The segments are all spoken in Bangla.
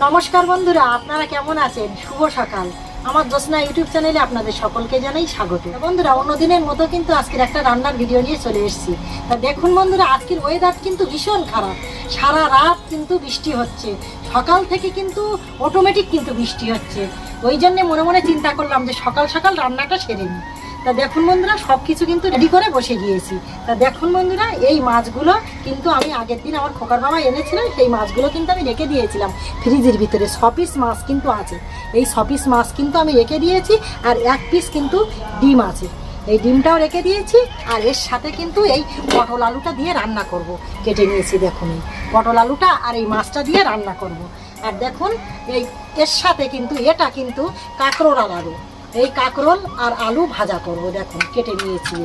নমস্কার বন্ধুরা, আপনারা কেমন আছেন? শুভ সকাল। আমার জ্যোৎস্না ইউটিউব চ্যানেলে আপনাদের সকলকে জানাই স্বাগত। বন্ধুরা, অন্যদিনের মতো কিন্তু আজকের একটা রান্নার ভিডিও নিয়ে চলে এসেছি। তা দেখুন বন্ধুরা, আজকের ওয়েদার কিন্তু ভীষণ খারাপ। সারা রাত কিন্তু বৃষ্টি হচ্ছে, সকাল থেকে কিন্তু অটোমেটিক কিন্তু বৃষ্টি হচ্ছে। ওই জন্যে মনে মনে চিন্তা করলাম যে সকাল সকাল রান্নাটা সেরে নিই। তা দেখুন বন্ধুরা, সব কিছু কিন্তু রেডি করে বসে গিয়েছি। তা দেখুন বন্ধুরা, এই মাছগুলো কিন্তু আমি আগের দিন আমার খোকার বাবা এনেছিলেন, সেই মাছগুলো কিন্তু আমি রেখে দিয়েছিলাম ফ্রিজের ভিতরে। 6 পিস মাছ কিন্তু আছে, এই 6 পিস মাছ কিন্তু আমি রেখে দিয়েছি। আর 1 পিস কিন্তু ডিম আছে, এই ডিমটাও রেখে দিয়েছি। আর এর সাথে কিন্তু এই পটল আলুটা দিয়ে রান্না করব। কেটে নিয়েছি দেখুন, এই পটল আলুটা আর এই মাছটা দিয়ে রান্না করব। আর দেখুন এই এর সাথে কিন্তু এটা কিন্তু কাঁকরোল আলু, এই কাঁকরোল আর আলু ভাজা করব। দেখুন কেটে নিয়েছি।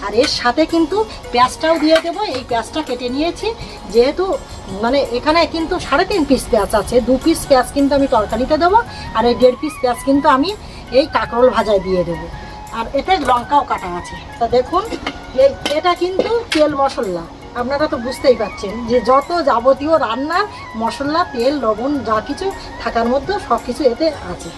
আর এর সাথে কিন্তু পেঁয়াজটাও দিয়ে দেবো। এই পেঁয়াজটা কেটে নিয়েছি, যেহেতু মানে এখানে কিন্তু 3.5 পিস পেঁয়াজ আছে। 2 পিস পেঁয়াজ কিন্তু আমি তরকারিতে দেবো, আর এই 1.5 পিস পেঁয়াজ কিন্তু আমি এই কাঁকরোল ভাজায় দিয়ে দেবো। আর এতে লঙ্কাও কাটা আছে। তা দেখুন এটা কিন্তু তেল মশলা, আপনারা তো বুঝতেই পারছেন যে যত যাবতীয় রান্নার মশলা, তেল, লবণ যা কিছু থাকার মধ্যে সব কিছু এতে আছে।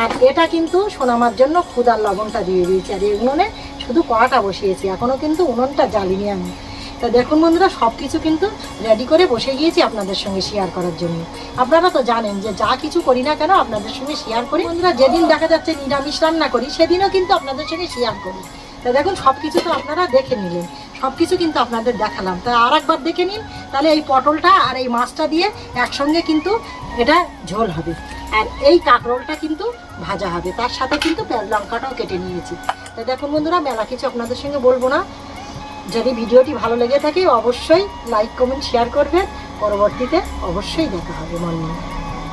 আর এটা কিন্তু সোনামার জন্য ক্ষুদার লবণটা দিয়ে দিয়েছি। আর এই উনুনে শুধু কড়াটা বসিয়েছি, এখনও কিন্তু উনুনটা জ্বালিনি আমি। তা দেখুন বন্ধুরা, সব কিছু কিন্তু রেডি করে বসে গিয়েছি আপনাদের সঙ্গে শেয়ার করার জন্য। আপনারা তো জানেন যে যা কিছু করি না কেন আপনাদের সঙ্গে শেয়ার করি। বন্ধুরা, যেদিন দেখা যাচ্ছে নিরামিষ রান্না করি সেদিনও কিন্তু আপনাদের সঙ্গে শেয়ার করি। তা দেখুন সব কিছু তো আপনারা দেখে নিলেন, সব কিছু কিন্তু আপনাদের দেখালাম। তা আর একবার দেখে নিন, তাহলে এই পটলটা আর এই মাছটা দিয়ে একসঙ্গে কিন্তু এটা ঝোল হবে। আর এই কাঁকরোলটা কিন্তু ভাজা হবে, তার সাথে কিন্তু পেঁয়াজ লঙ্কাটাও কেটে নিয়েছি। তা দেখুন বন্ধুরা, মেলা কিছু আপনাদের সঙ্গে বলবো না। যদি ভিডিওটি ভালো লেগে থাকে অবশ্যই লাইক, কমেন্ট, শেয়ার করবেন। পরবর্তীতে অবশ্যই দেখা হবে মন নিয়ে।